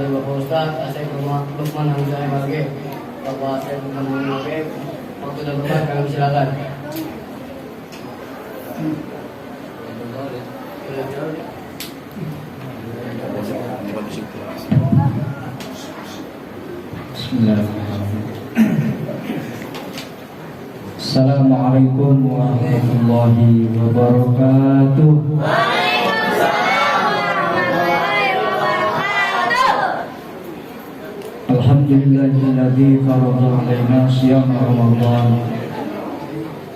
dari Bapak Ustadz Asep Lukman Hamzah MRG. Bapak Asep Lukman MRG, waktu dan tempat kami silakan. Bismillahirrahmanirrahim. Assalamualaikum warahmatullahi wabarakatuh. Alhamdulillahilladzi farada alaina siyam Ramadan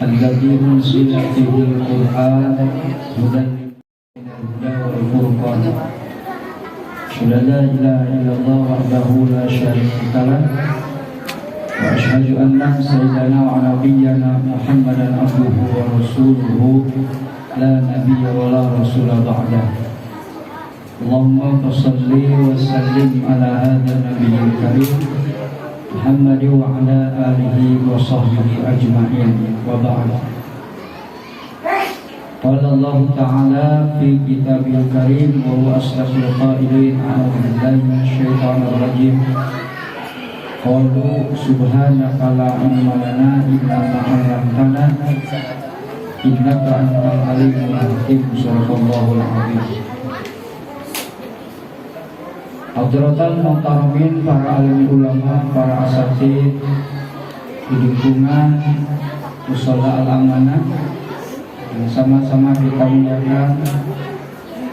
alladzi unzila fihi al-Qur'an hudan wal furqan. La ilaha illallah wahdahu la syarika lah wa asyhadu anna sayyidana wa nabiyyana Muhammadan abduhu wa rasuluhu la nabiyya wa la rasula ba'dah. Allahumma salli wa sallim ala hadha nabiyyil karim Muhammad wa ala alihi wa sahbihi ajma'in wa ba'd. Qala Allah Ta'ala fi kitabil karim wa huwa asdaqul qailin a'udzu billahi minasyaitonir rajim. Qalu subhanaka la ilma lana illa ma 'allamtana innaka antal alimul hakim. Subhanallahul azim. Hadratul muhtaramin, para alim ulama, para asatidz di lingkungan Mushola Al-Amanah yang sama-sama kita muliakan,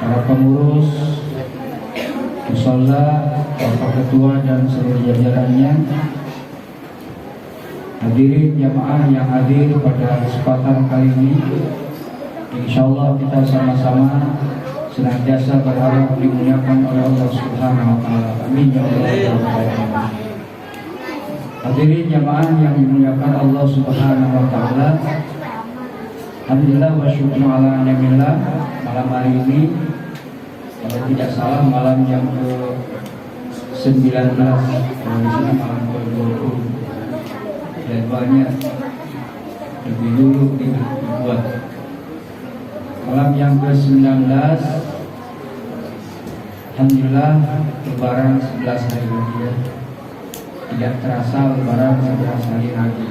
para pengurus Mushola, Bapak Ketua dan seluruh jajarannya, hadirin jamaah yang hadir pada kesempatan kali ini. Insyaallah kita sama-sama senantiasa berharap dimuliakan oleh Allah Subhanahu wa taala. Amin ya Allah. Hadirin jamaah yang dimuliakan Allah Subhanahu wa taala. Alhamdulillah wa syukru ala ni'millah. Malam hari ini, kalau tidak salah malam yang ke-19, kalau di sini malam ke-20. Jadwalnya lebih dulu dibuat. Malam yang ke-19, alhamdulillah lebaran 11 hari lagi ya. Tidak terasa lebaran 11 hari lagi.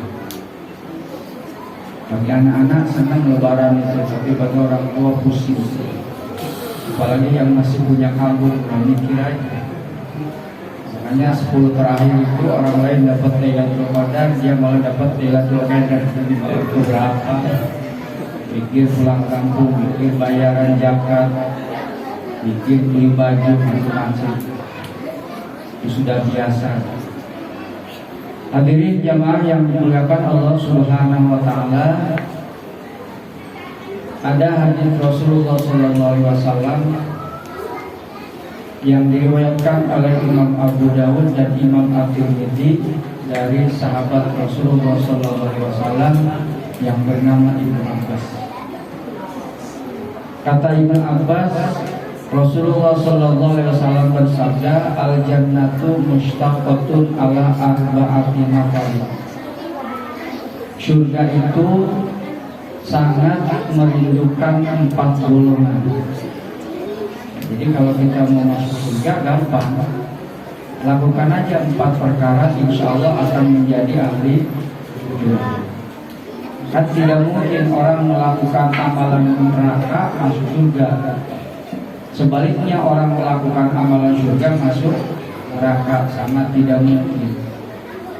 Bagi anak-anak senang lebaran itu, tapi bagi orang tua pusing. Apalagi yang masih punya kabur, mikir aja. Makanya 10 terakhir itu orang lain dapat Lailatul Qadar, dia malah dapat Lailatul Qadar. Itu berapa? Mikir pulang kampung, mikir bayaran zakat, mikir beli baju, macam-macam. Itu sudah biasa. Hadirin jamaah yang dimuliakan Allah Subhanahu wa taala, ada hadis Rasulullah sallallahu alaihi wasallam yang diriwayatkan oleh Imam Abu Dawud dan Imam At-Tirmidzi dari sahabat Rasulullah sallallahu alaihi wasallam yang bernama Ibnu Abbas. Kata Ibnu Abbas, Rasulullah sallallahu alaihi wasallam bersabda, al-jannatu mushtaqatun ala arba'ati nafar. Surga itu sangat merindukan 4 golongan. Jadi kalau kita mau masuk surga gampang. Lakukan aja 4 perkara, insya Allah akan menjadi ahli surga. Kan tidak mungkin orang melakukan amalan neraka masuk surga. Sebaliknya orang melakukan amalan surga masuk neraka, sangat tidak mungkin.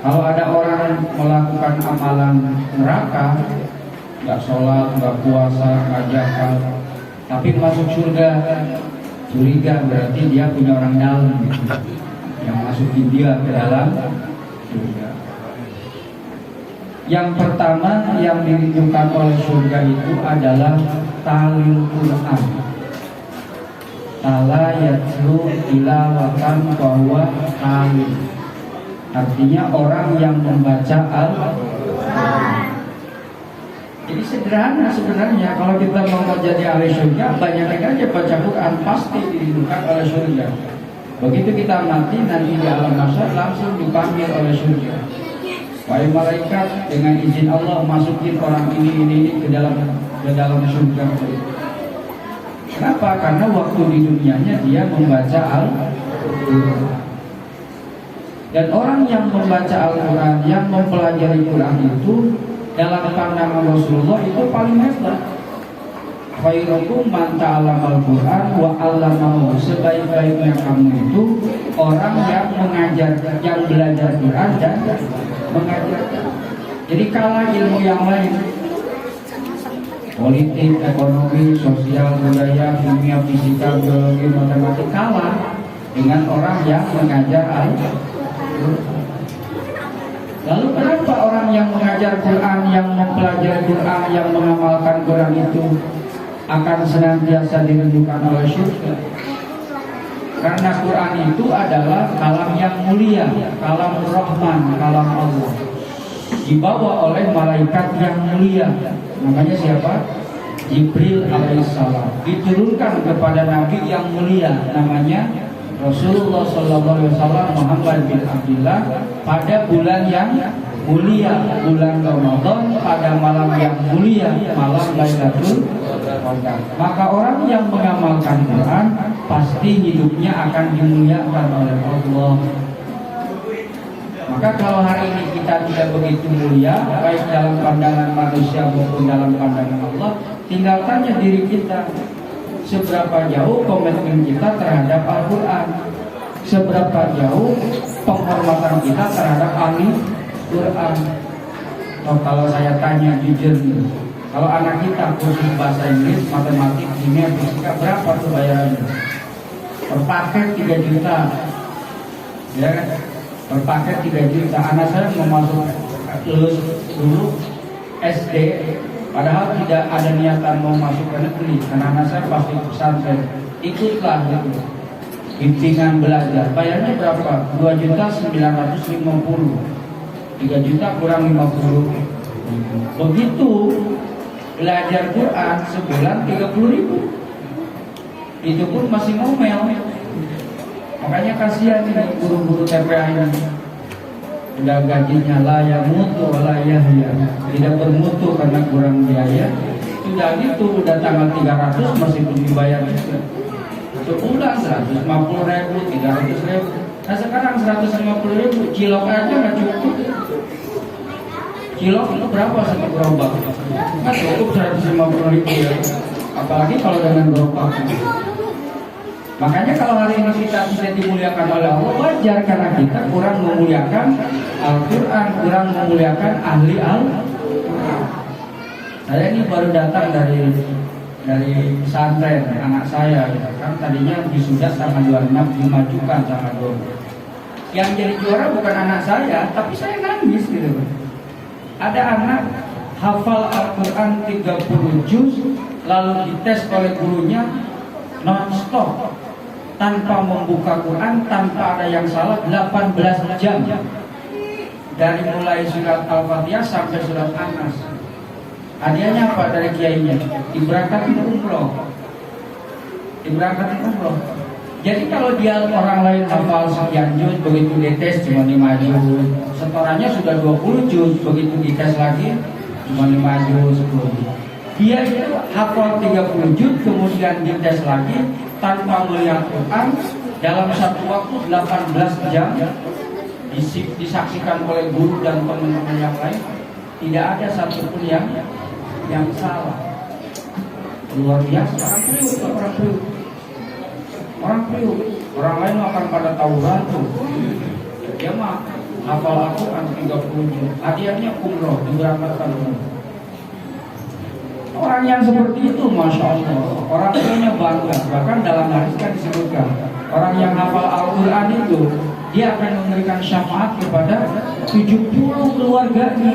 Kalau ada orang melakukan amalan neraka, nggak sholat, nggak puasa, nggak zakat, tapi masuk surga, curiga, berarti dia punya orang dalam yang masukin dia ke dalam surga. Yang pertama yang dirindukan oleh surga itu adalah talil Quran. Tala yatlu tilawatan bahwa talil. Artinya orang yang membaca Al-Quran. Jadi sederhana sebenarnya. Kalau kita mau jadi ahli surga, banyak aja baca Quran, pasti dirindukan oleh surga. Begitu kita mati, nanti di alam mahsyar langsung dipanggil oleh surga. Wahai malaikat, dengan izin Allah masukin orang ini ke dalam surga. Kenapa? Karena waktu di dunianya dia membaca Al-Quran. Dan orang yang membaca Al-Quran, yang mempelajari Quran itu dalam pandangan Rasulullah itu paling hebat. Khairukum man ta'allamal Quran wa 'allamahu. Sebaik-baiknya kamu itu orang yang mengajar, yang belajar Quran dan mengajarkan. Jadi kalah ilmu yang lain, politik, ekonomi, sosial, budaya, kimia, fisika, biologi, matematik, kalah dengan orang yang mengajar Al-Quran. Lalu kenapa orang yang mengajar Quran, yang mempelajari Quran, yang mengamalkan Quran itu akan senantiasa dirindukan oleh surga? Karena Quran itu adalah kalam yang mulia, kalam Rahman, kalam Allah, dibawa oleh malaikat yang mulia. Namanya siapa? Jibril alaihissalam. Diturunkan kepada Nabi yang mulia, namanya Rasulullah SAW Muhammad bin Abdullah, pada bulan yang mulia, bulan Ramadan, pada malam yang mulia, malam Lailatul Qadar. Maka orang yang mengamalkan Quran pasti hidupnya akan dimuliakan oleh Allah. Maka kalau hari ini kita tidak begitu mulia, baik dalam pandangan manusia maupun dalam pandangan Allah, tinggal tanya diri kita, seberapa jauh komitmen kita terhadap Al-Quran, seberapa jauh penghormatan kita terhadap ahli Quran. Kalau saya tanya jujur nih, kalau anak kita kursus bahasa Inggris, matematik, kimia, fisika, berapa tuh bayarannya? Per paket 3 juta, ya kan? Per paket 3 juta. Anak saya mau masuk lulus dulu SD, padahal tidak ada niatan mau masuk ke negeri, karena anak saya pasti pesantren. Ikutlah gitu, bimbingan belajar. Bayarnya berapa? 2.950.000. 3 juta kurang 50. Begitu belajar Quran sebulan 30.000. Itu pun masih ngomel. Makanya kasihan ini guru-guru TPA ini. Udah gajinya layak mutu layak ya, tidak bermutu karena kurang biaya. Sudah gitu, udah tanggal 300 masih belum dibayar juga. Sebulan 150.000, 300.000. Nah sekarang 150.000, cilok aja nggak cukup. Cilok itu berapa satu gerobak? Nggak cukup 150.000 ya. Apalagi kalau dengan gerobak. Makanya kalau hari ini kita tidak dimuliakan oleh Allah, wajar karena kita kurang memuliakan Al-Quran, kurang memuliakan ahli Al-Quran. Saya ini baru datang dari pesantren anak saya, ya kan tadinya wisuda tanggal 26 dimajukan tanggal 20. Yang jadi juara bukan anak saya, tapi saya nangis gitu. Ada anak hafal Al-Quran 30 juz, lalu dites oleh gurunya non-stop, tanpa membuka Quran, tanpa ada yang salah 18 jam, dari mulai surat Al-Fatihah sampai surat An-Nas. Hadiahnya apa dari kiainya? Diberangkatin umroh. Jadi kalau dia orang lain hafal sekian juz, begitu dites cuma 5 juz, setorannya sudah 20 juz, begitu dites lagi cuma 5 juz, 10 juz. Dia itu hafal 30 juz, kemudian dites lagi tanpa melihat Quran dalam satu waktu 18 jam, disaksikan oleh guru dan teman-teman yang lain. Tidak ada satupun yang salah. Luar biasa. Orang priuk. Orang lain akan pada tawuran tuh. Dia mah hafal Al-Quran 30 juz, hadiahnya umroh, diberangkatkan umroh. Orang yang seperti itu, masya Allah, orang tuanya bangga. Bahkan dalam hadis kan disebutkan, orang yang hafal Al-Quran itu, dia akan memberikan syafaat kepada 70 keluarganya,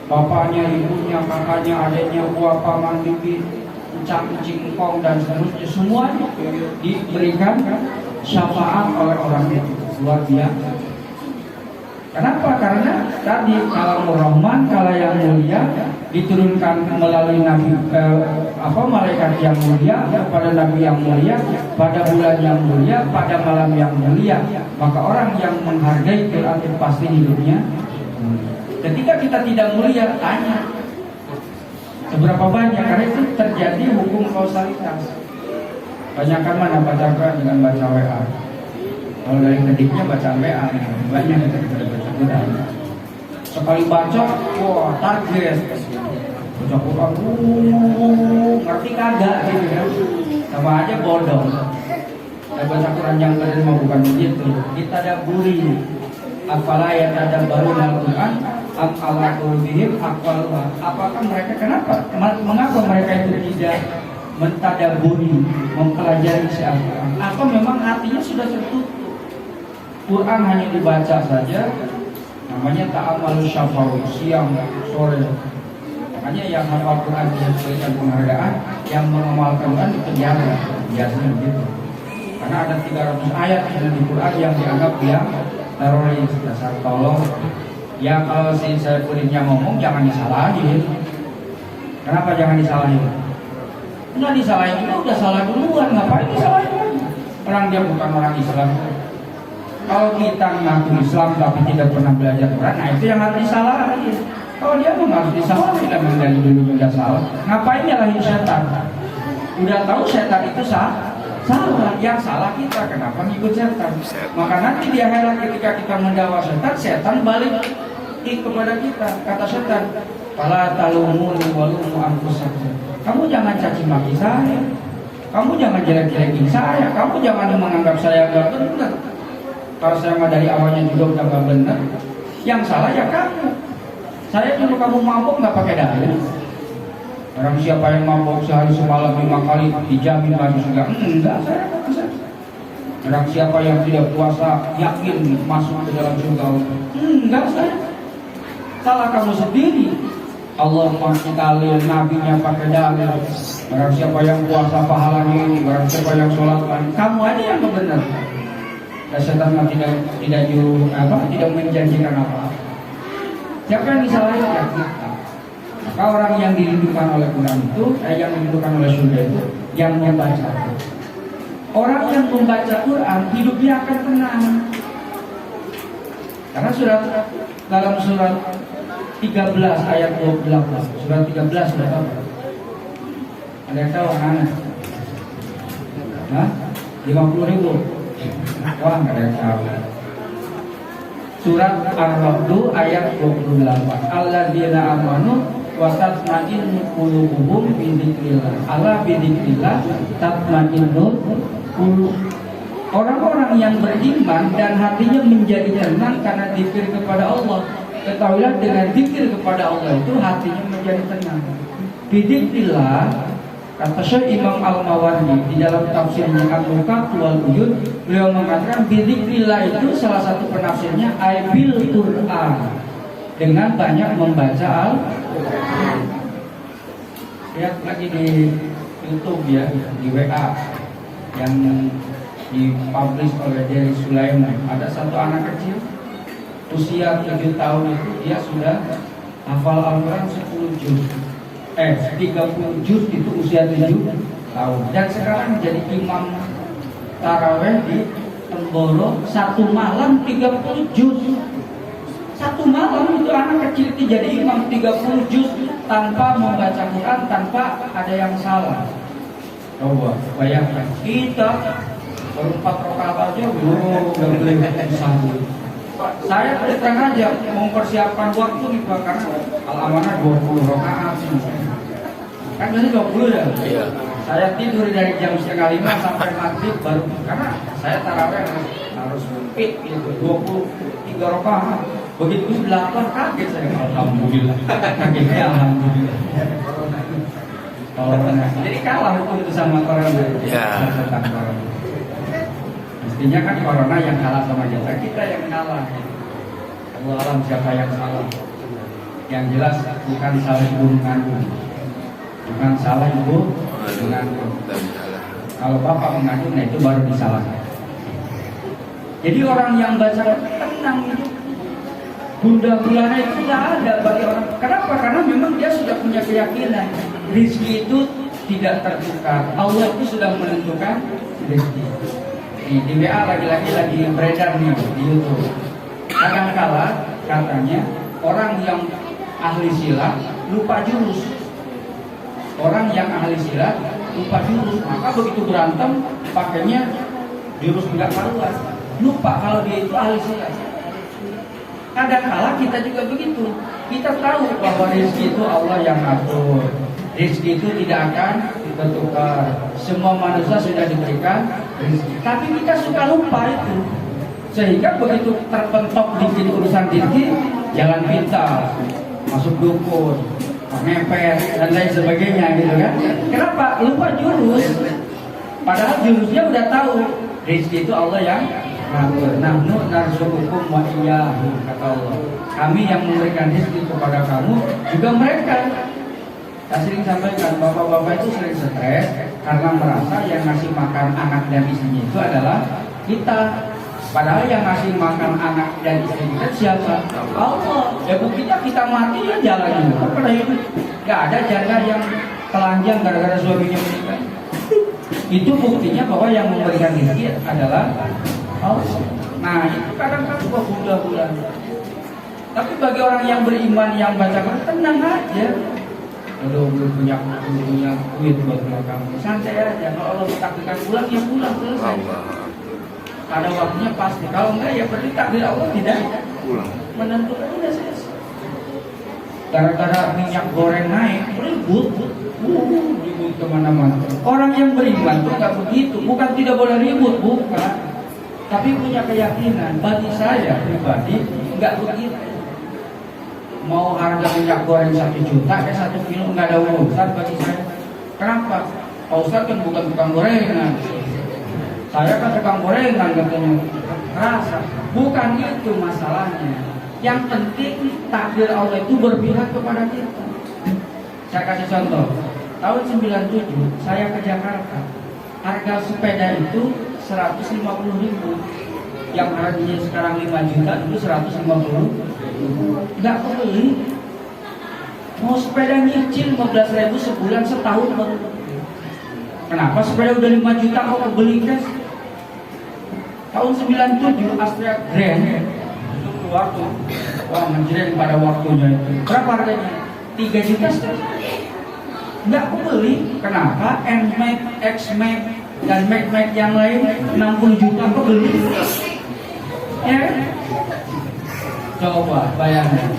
bapaknya, ibunya, kakaknya, adiknya, buah, paman, bibi, encang, encing, engkong, dan seterusnya. Semuanya diberikan syafaat oleh orang itu. Luar biasa. Kenapa? Karena tadi kalam Rahman, kala yang mulia, diturunkan melalui nabi malaikat yang mulia kepada nabi yang mulia pada bulan yang mulia, pada malam yang mulia. Maka orang yang menghargai Quran itu pasti hidupnya. Ketika kita tidak mulia, tanya seberapa banyak, karena itu terjadi hukum kausalitas. Banyakkan mana baca Quran dengan baca WA. Kalau dari kediknya baca WA banyak daripada baca Quran. Sekali baca, wah target. Baca Quran, ngerti kagak gitu kan? Sama aja bodoh. Dan baca Quran yang benar mah bukan begitu. Kita daburi. Afala yatadabbaruna al-Quran am ala qulubihim aqwalha. Apakah mereka mengapa mereka itu tidak mentadaburi, mempelajari isi Al-Quran? Atau memang hatinya sudah tertutup? Quran hanya dibaca saja, namanya ta'amalus syafawi, siang, sore. Makanya yang hafal Quran diberikan penghargaan, yang mengamalkan Quran itu jarang, biasanya begitu. Karena ada 300 ayat di Quran yang dianggap yang teroris, dasar tolong. Ya kalau si Saifuddinnya ngomong jangan disalahin. Kenapa jangan disalahin? Enggak disalahin, itu udah salah duluan, ngapain disalahin lagi? Orang dia bukan orang Islam. Kalau kita ngaku Islam tapi tidak pernah belajar Quran, nah itu yang harus disalahin. Kalau dia pun harus disalahin, memang dari dulu udah salah. Ngapain nyalahin setan? Udah tahu setan itu salah, yang salah kita. Kenapa ngikut setan? Maka nanti di akhirat ketika kita mendakwa setan, setan balik kepada kita. Kata setan, "Fala talumuni walumu anfusakum." Kamu jangan caci maki saya, kamu jangan jelek-jelekin saya, kamu jangan menganggap saya gak benar. Kalau saya mah dari awalnya juga udah gak benar, yang salah ya kamu. Saya dulu kamu mabuk gak pakai dalil. Orang siapa yang mabuk sehari semalam 5 kali dijamin masuk surga? Enggak, saya gak bisa. Orang siapa yang tidak puasa yakin masuk ke dalam surga? Enggak, saya. Salah kamu sendiri. Allah pakai dalil, nabinya pakai dalil. Barang siapa yang puasa pahalanya ini, barang siapa yang sholat kamu aja yang benar. Dan setan tidak menjanjikan apa. Siapa yang disalahin ya kita. Maka orang yang dilindungkan oleh Quran itu, yang dilindungkan oleh surga itu, yang membaca. Orang yang membaca Quran hidupnya akan tenang. Karena dalam surat 13 ayat 28. Surat 13 sudah tahu? Ada yang tahu anak? Hah? 50.000? Wah, nggak ada yang tahu. Surat Ar-Ra'd ayat 28. Alladzina amanu wa tatma'innu qulubuhum bi dzikrillah. Ala bi dzikrillah tatma'innul qulub. Orang-orang yang beriman dan hatinya menjadi tenang karena zikir kepada Allah. Ketahuilah dengan zikir kepada Allah itu hatinya menjadi tenang. Bidzikrillah, kata Syekh Imam Al-Mawardi di dalam tafsirnya Al-Nukat wal Uyun, beliau mengatakan bidzikrillah itu salah satu penafsirnya aibil Quran, dengan banyak membaca Al-Quran. Lihat lagi di YouTube ya, di WA yang dipublish oleh Jerry Sulaiman. Ada satu anak kecil usia 7 tahun itu dia sudah hafal Al-Quran 10 juz. 30 juz itu usia 7 tahun. Dan sekarang menjadi imam taraweh di Temboro, satu malam 30 juz. Satu malam itu anak kecil itu jadi imam 30 juz tanpa membaca Quran, tanpa ada yang salah. Coba bayangkan kita baru 4 rakaat aja belum sanggup. Saya terus terang aja mempersiapkan waktu nih Pak, karena Al-Amanah 20 rakaat kan biasanya 20 ya. Iya. Saya tidur dari jam 4:30 sampai maghrib baru, karena saya tarawih harus fit gitu 23 rakaat. Begitu 8 kaget saya, alhamdulillah. Kagetnya alhamdulillah. Jadi kalah itu sama corona. Ya. Mestinya kan corona yang kalah sama kita yang kalah. Allah alam siapa yang salah. Yang jelas bukan salah ibu mengandung, bukan salah ibu mengandung. Kalau bapak mengandung, nah itu baru disalahkan. Jadi orang yang baca tenang itu, bunda gulana itu tidak ada bagi orang. Kenapa? Karena memang dia sudah punya keyakinan rezeki itu tidak tertukar. Allah itu sudah menentukan rezeki. Di WA lagi beredar nih di YouTube. Kadang-kala katanya orang yang ahli silat lupa jurus. Orang yang ahli silat lupa jurus, maka begitu berantem pakainya jurus enggak karuan. lupa kalau dia itu ahli sholat. Kadang-kala kita juga begitu. Kita tahu bahwa rezeki itu Allah yang atur. Rezeki itu tidak akan bertukar. Semua manusia sudah diberikan rezeki. Tapi kita suka lupa itu. Sehingga begitu terpentok dikit urusan rezeki, jalan pintas, masuk dukun, mepet dan lain sebagainya gitu kan. Kenapa? Lupa jurus. Padahal jurusnya udah tahu. Rezeki itu Allah yang ngatur. Nahnu narzuqukum wa iyyahu, kata Allah. Kami yang memberikan rezeki kepada kamu, juga mereka. Saya sering sampaikan, bapak-bapak itu sering stres karena merasa yang ngasih makan anak dan istrinya itu adalah kita. Padahal yang ngasih makan anak dan istri kita siapa? Allah. Ya buktinya kita mati ya jalan juga pada hidup. Gak ada janda yang telanjang gara-gara suaminya meninggal. Itu buktinya bahwa yang memberikan rezeki adalah Allah. Nah itu kadang-kadang bulan. Tapi bagi orang yang beriman yang baca Quran, tenang aja. Belum punya duit buat kamu, santai aja. Kalau Allah takdirkan pulang ya pulang, selesai. Pada waktunya pasti. Kalau enggak ya berarti takdir Allah tidak pulang. Menentukan udah selesai. Gara-gara minyak goreng naik, ribut kemana-mana. Orang yang beriman tuh nggak begitu. Bukan tidak boleh ribut, bukan. Tapi punya keyakinan. Bagi saya pribadi nggak begitu. Mau harga minyak goreng 1 juta, 1 kilo nggak ada urusan bagi saya. Kenapa? Pak Ustadz kan bukan tukang gorengan. Saya kan tukang gorengan katanya. Rasa. Bukan itu masalahnya. Yang penting takdir Allah itu berpihak kepada kita. Saya kasih contoh. Tahun 97 saya ke Jakarta. Harga sepeda itu 150.000. Yang harganya sekarang 5 juta, itu 150. Nggak kebeli. Mau sepeda nyicil 15.000 sebulan setahun baru. Kenapa sepeda udah 5 juta kok kebeli guys? Tahun 97 Astrea Grand itu keluar tuh. Wah menjadi pada waktunya itu. Berapa harganya? 3 juta setengah. Nggak kebeli. Kenapa? N-Max, X-Max dan Max yang lain 60 juta kebeli. Ya. Coba bayangkan.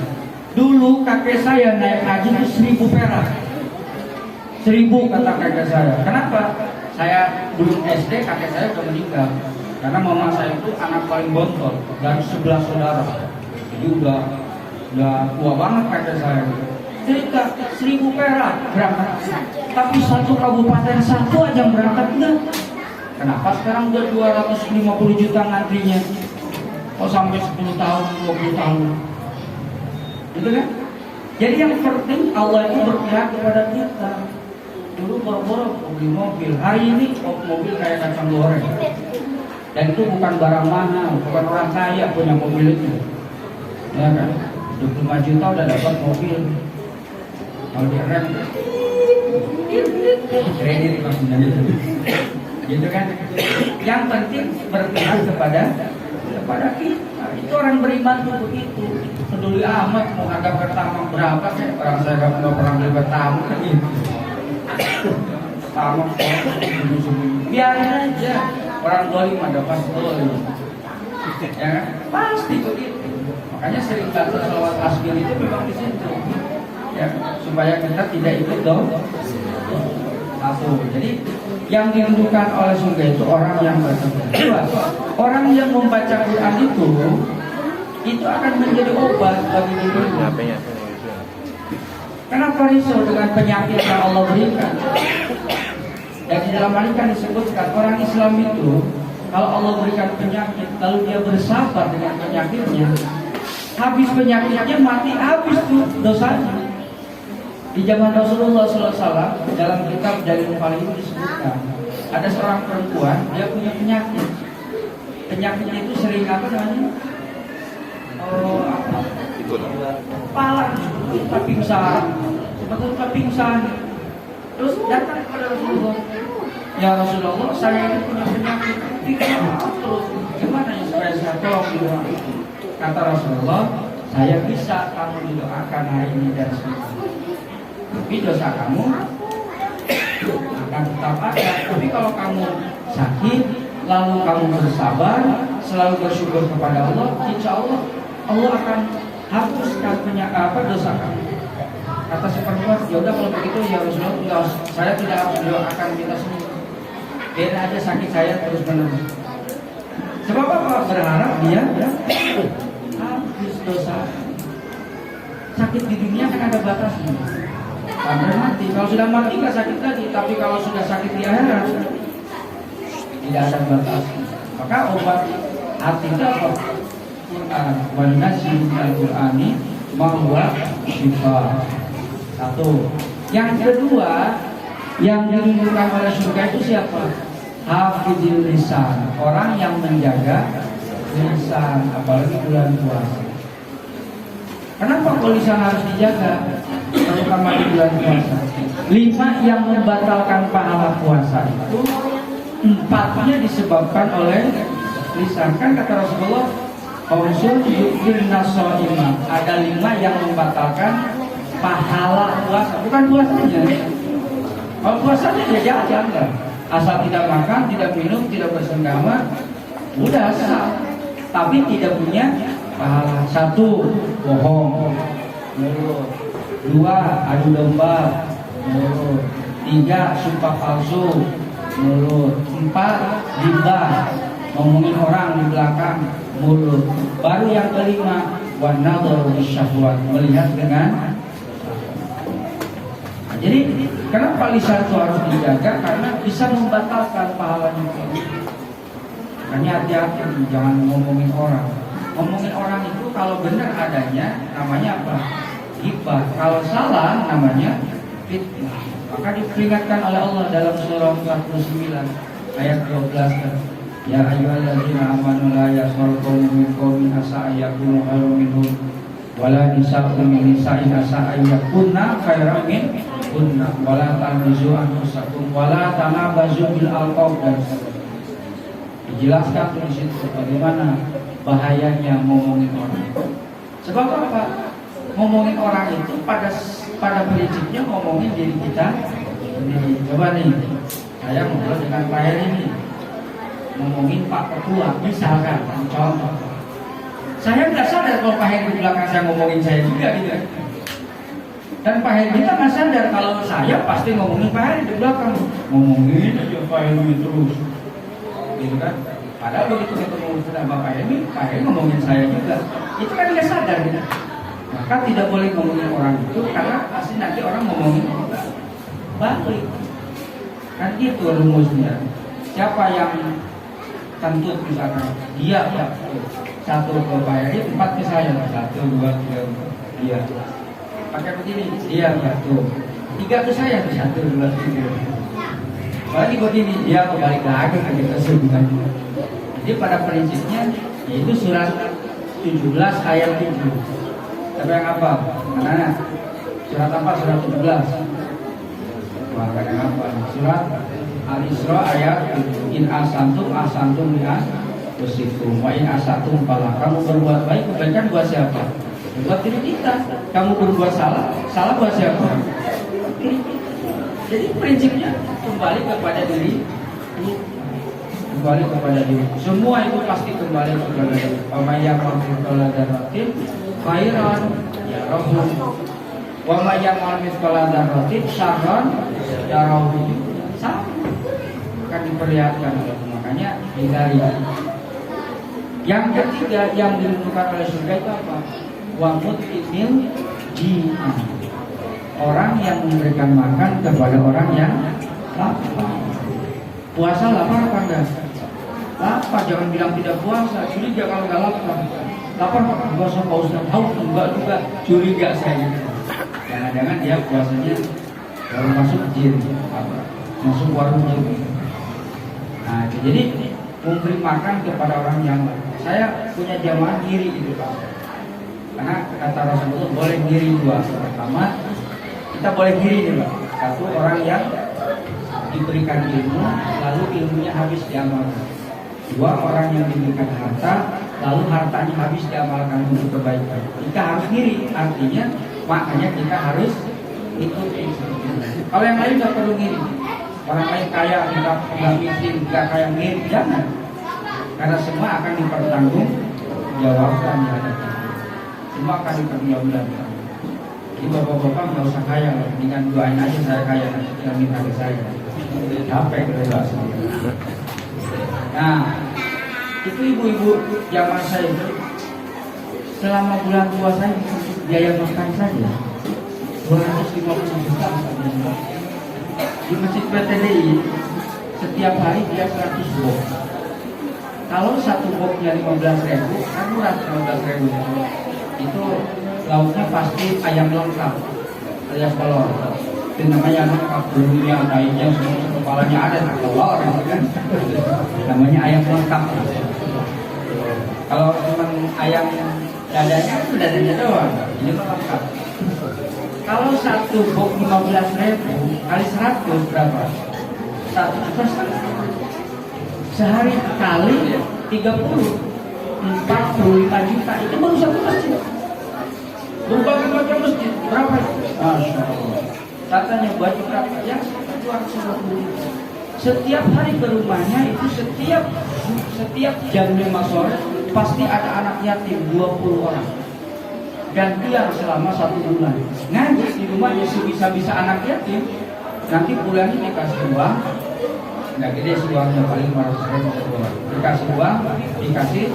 Dulu kakek saya naik haji itu 1.000 perak. 1.000 kata kakek saya. Kenapa? Saya belum SD, kakek saya sudah meninggal. Karena mama saya itu anak paling bontot dari 11 saudara. Jadi udah tua banget kakek saya. Cerita 1.000 perak berangkat. Tapi satu kabupaten satu aja berangkat enggak. Kenapa sekarang udah 250 juta ngantrinya? Oh sampai 10 tahun, 20 tahun. Gitu kan? Jadi yang penting Allah itu berpihak kepada kita. Dulu boro-boro beli mobil, hari ini mobil kayak kacang goreng. Dan itu bukan barang mahal, bukan orang kaya punya mobil itu. Ya kan? 25 juta udah dapat mobil. Kalau di rem kredit maksudnya gitu kan? Yang penting berpihak kepada kita. Itu orang beriman tuh begitu. Peduli amat mau harga pertama berapa sih? Orang saya nggak pernah beli pertama gitu. Pertama biarin aja. Orang 25 dapat 25. Ya kan? Pasti begitu. Makanya sering baca selawat asbir itu memang di situ. Ya, supaya kita tidak ikut dong. Jadi yang dirindukan oleh surga itu orang yang bertakwa. Orang yang membaca Quran itu akan menjadi obat bagi dirinya. Kenapa risau dengan penyakit yang Allah berikan? Dan di dalam hadis kan disebutkan orang Islam itu kalau Allah berikan penyakit lalu dia bersabar dengan penyakitnya, habis penyakitnya mati habis tuh dosanya. Di zaman Rasulullah SAW dalam kitab Jalil Falihin disebutkan ada seorang perempuan dia punya penyakit. Penyakitnya itu sering apa namanya? Kepala kita pingsan, sebetulnya pingsan. Terus datang kepada Rasulullah. Ya Rasulullah, saya ini punya penyakit pingsan terus. Gimana ya supaya saya tolong doa? Kata Rasulullah, saya bisa kamu didoakan hari ini dan seterusnya. Tapi dosa kamu akan tetap ada. Tapi kalau kamu sakit, lalu kamu bersabar, selalu bersyukur kepada Allah, insya Allah Allah akan hapuskan dosa kamu. Kata si perempuan, ya udah kalau begitu ya Rasulullah, enggak, saya tidak akan minta sembuh. Biar aja sakit saya terus menerus. Sebab apa? Berharap dia habis dosa. Sakit di dunia kan ada batasnya. Sampai mati. Kalau sudah mati nggak sakit lagi. Tapi kalau sudah sakit di akhirat tidak ada batasnya. Maka obat hati itu apa? Quran. Wa nazzil al-Qur'ani ma huwa shifaa. Satu. Yang kedua, yang dirindukan oleh surga itu siapa? Hafizil lisan, orang yang menjaga lisan, apalagi bulan puasa. Kenapa kok lisan harus dijaga? Terutama di bulan puasa. 5 yang membatalkan pahala puasa itu 4-nya disebabkan oleh lisan. Kan kata Rasulullah, "Qausun yu'irna shaimah." Ada 5 yang membatalkan pahala puasa, bukan puasanya. Kalau puasanya ya jajan kan. Asal tidak makan, tidak minum, tidak bersenggama, udah sah. Tapi tidak punya pahala. 1, bohong, mulut. 2, adu domba, mulut. 3, sumpah palsu, mulut. 4, ghibah, ngomongin orang di belakang, mulut. Baru yang kelima, wan nadharu bisyahwat, melihat dengan. Jadi kenapa lisan itu harus dijaga? Karena bisa membatalkan pahalanya. Makanya hati-hati, jangan ngomongin orang. Ngomongin orang itu kalau benar adanya namanya apa? Ghibah. Kalau salah namanya fitnah. Maka diperingatkan oleh Allah dalam surah 49 ayat 12. Ya ayyuhalladzina amanu la yaskhar qaumun min qaumin asa ayyakunu khairan minhum wala nisa'un min nisa'in asa ayyakunna khairan min kunna wala tanbizu anfusakum wala tanabazu bil alqab. Dan dijelaskan di situ bagaimana bahayanya ngomongin orang. Sebab apa? Ngomongin orang itu pada prinsipnya ngomongin diri kita sendiri. Coba nih, saya ngobrol dengan Pak Heri ini, ngomongin Pak Ketua, misalkan contoh. Saya nggak sadar kalau Pak Heri di belakang saya ngomongin saya juga gitu. Dan Pak Heri kita nggak sadar kalau saya pasti ngomongin Pak Heri di belakang, ngomongin aja Pak Heri terus, gitu kan? Padahal begitu ketemu sama Pak Heri ngomongin saya juga. Itu kan nggak sadar gitu. Maka tidak boleh ngomongin orang itu karena pasti nanti orang ngomongin balik. Kan gitu rumusnya. Siapa yang kentut misalkan, dia ya 1 ke Pak Heri, 4 ke saya, 1, 2, 3, 4. Iya. Pakai begini, dia 1. 3 ke saya, 1, 2, 3. Balik begini, dia kembali lagi ke kita sebenarnya. Jadi pada prinsipnya yaitu surat 17 ayat 7. Siapa yang apa? Mana? Surat apa? Surat 17. Wah, yang apa? Surat Al-Isra ayat 7. In asantum ya usikum wa in asatum fala. Kamu berbuat baik, kebaikan buat siapa? Buat diri kita. Kamu berbuat salah buat siapa? Jadi prinsipnya kembali kepada diri. Kembali kepada diri. Semua itu pasti kembali kepada diri. Wa may ya'mal mithqala dzarratin khairan yarahu wa may ya'mal mithqala dzarratin syarran yarahu. Sama akan diperlihatkan. Makanya hindari. Yang ketiga yang dirindukan oleh surga itu apa? Wa mut'imil ji'ah. Orang yang memberikan makan kepada orang yang lapar. Puasa lapar apa enggak? Lapar, jangan bilang tidak puasa. Curiga kalau enggak lapar. Lapar kok puasa Pak Ustaz? Tahu enggak juga. Curiga saya. Jangan-jangan dia puasanya baru masuk jin, masuk warung jin. Nah, jadi memberi makan kepada orang yang lain. Saya punya jamaah diri itu Pak. Karena kata Rasulullah boleh diri 2. Pertama, kita boleh diri nih Pak. 1 orang yang diberikan ilmu, lalu ilmunya habis diamalkan. 2 orang yang diberikan harta, lalu hartanya habis diamalkan untuk kebaikan. Kita harus diri, artinya makanya kita harus ikuti. Kalau yang lain nggak perlu ngiri. orang lain kaya kita nggak miskin, nggak kaya mirip, jangan. Karena semua akan dipertanggungjawabkan ya. Semua akan dipertanggungjawabkan. Jadi bapak-bapak nggak usah kaya, dengan doain aja saya kaya, tinggal minta ke saya. Capek kerja sendiri. Nah, itu ibu-ibu zaman saya itu selama bulan puasa biaya makan saja 250 juta di Masjid PTDI setiap hari dia 100 box. Kalau satu boxnya 15.000, kan murah 15.000. Itu lauknya pasti ayam lengkap alias telur. Itu namanya lengkap, bulunya, tahinya, semua kepalanya ada telur kan. Namanya ayam lengkap. Kalau cuma ayam dadanya itu dadanya doang, ini lengkap. Kalau satu box 15.000 kali 100 berapa? 1 juta. Sehari kali 30, 45 juta. Itu baru satu masjid. Berbagai macam masjid berapa? Masya Allah. Katanya baju berapa? Ya 250 juta. Setiap hari ke rumahnya itu setiap jam 5 sore pasti ada anak yatim 20 orang. Dan dia selama 1 bulan ngaji di rumahnya sebisa-bisa anak yatim. Nanti bulannya dikasih uang, nggak gede sih uangnya, paling 500.000 dikasih uang, dikasih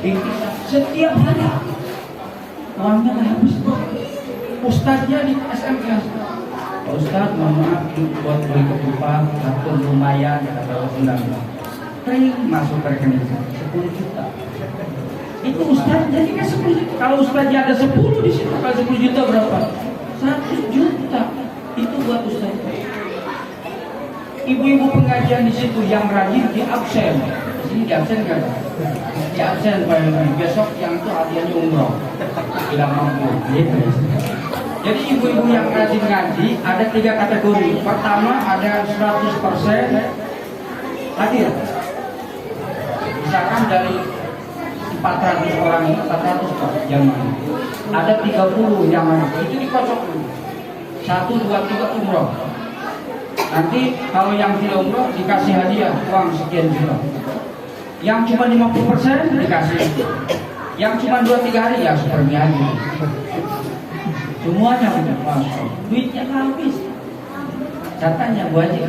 bingkisan setiap hari. Uangnya nggak habis. Ustadznya di SMS, Pak Ustadz mohon maaf buat beli ketupat, satu lumayan kata undang. Tring masuk ke rekening 10 juta. Itu Ustadz jadi kan 10 juta. Kalau Ustadznya ada 10 di situ, kalau 10 juta berapa? 100 juta. Itu buat Ustadz. Ibu-ibu pengajian di situ yang rajin di absen. Di sini di absen kan? Di absen Pak Yoni. Besok yang itu hadiahnya umroh. Tidak mampu. Jadi ibu-ibu yang rajin ngaji ada 3 kategori. Pertama ada 100% hadir. Misalkan dari 400 orang ini 400 Pak jamaah. Ada 30 yang itu dikocok dulu. 1, 2, 3 umroh. Nanti kalau yang tidak umroh dikasih hadiah uang sekian juta. Yang cuma 50% dikasih. Yang cuma 2-3 hari ya seperti aja. Semuanya udah masuk. Duitnya habis. Katanya banyak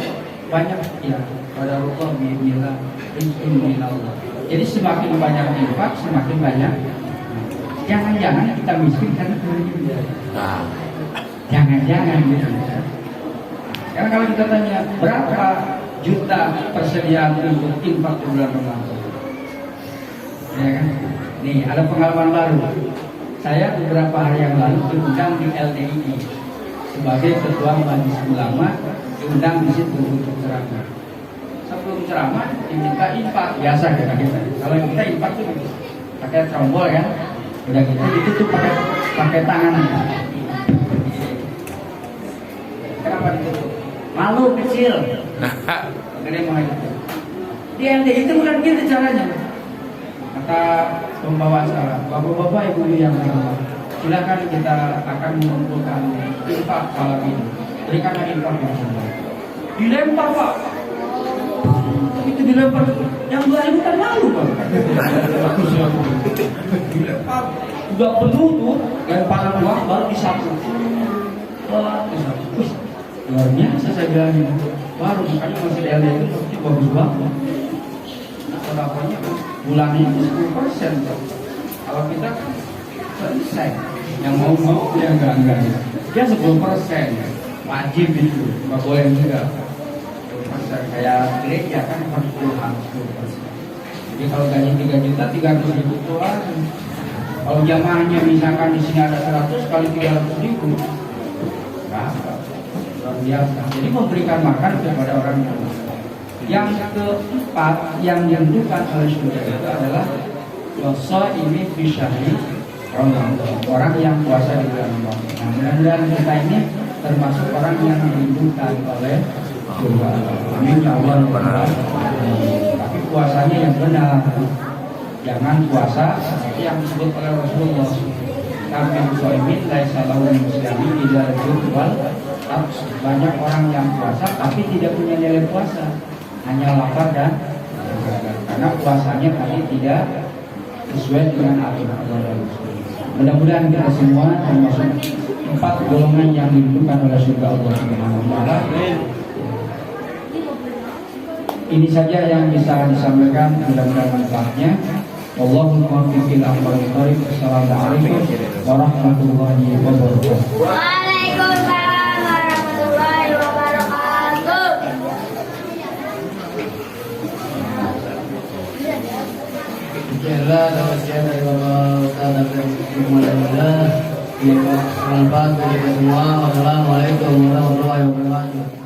ya. Pada Allah bismillah, bismillah. Jadi semakin banyak infak, semakin banyak. Jangan-jangan kita miskin karena duitnya. Jangan-jangan gitu. Karena kalau kita tanya berapa juta persediaan untuk infak di bulan Ramadan, ya kan? Nih ada pengalaman baru. Saya beberapa hari yang lalu diundang di LDII sebagai ketua majelis ulama, diundang di situ untuk ceramah. Sebelum ceramah diminta infak biasa kita. Kalau kita infak tuh pakai trombol kan, udah gitu ditutup pakai tangan. Kenapa ditutup? Malu kecil. Gede mau gitu. Di LDII itu bukan gitu caranya. Kata pembawa acara, bapak-bapak ibu yang silakan kita akan mengumpulkan infak malam ini. Berikan infak yang sama. Dilempar Pak. Itu dilempar. Yang 2.000 kan malu Pak. Dilempar. Udah penuh tuh, lemparan uang baru disapu. Luar biasa saya bilangin. Baru makanya masih LD itu bagus banget. Sodakonya bulannya itu 10%. Kalau kita selesai, yang mau ya enggak. Dia 10%, wajib itu, nggak boleh juga. 10% kayak gereja kan harus 10%. Jadi kalau gaji 3 juta, 300.000 doang. Kalau jamaahnya misalkan di sini ada 100 kali 300.000, berapa? Luar biasa. Jadi memberikan makan kepada orang yang yang keempat yang dirindukan oleh surga itu adalah dosa ini bisyahri Ramadan, orang yang puasa di bulan Ramadan. Nah, mudah-mudahan kita ini termasuk orang yang dirindukan oleh surga. Amin ya Allah. Tapi puasanya yang benar, jangan puasa seperti yang disebut oleh Rasulullah. Kami muslimin laisa lahu muslimin illa al-jur wal banyak orang yang puasa tapi tidak punya nilai puasa, hanya lapar dan dahaga. Karena puasanya tadi tidak sesuai dengan aturan Allah dan Rasul. Mudah-mudahan kita semua termasuk 4 golongan yang dirindukan oleh surga Allah Subhanahu wa taala. Ini saja yang bisa disampaikan, mudah-mudahan manfaatnya. Wallahul muwaffiq ila aqwamit thoriq. Assalamualaikum warahmatullahi wabarakatuh. Waalaikumsalam warahmatullahi wabarakatuh. Demikianlah tausiah dari Bapak Ustaz Abdul Muhammad. Semoga bermanfaat bagi kita semua. Wassalamualaikum warahmatullahi wabarakatuh.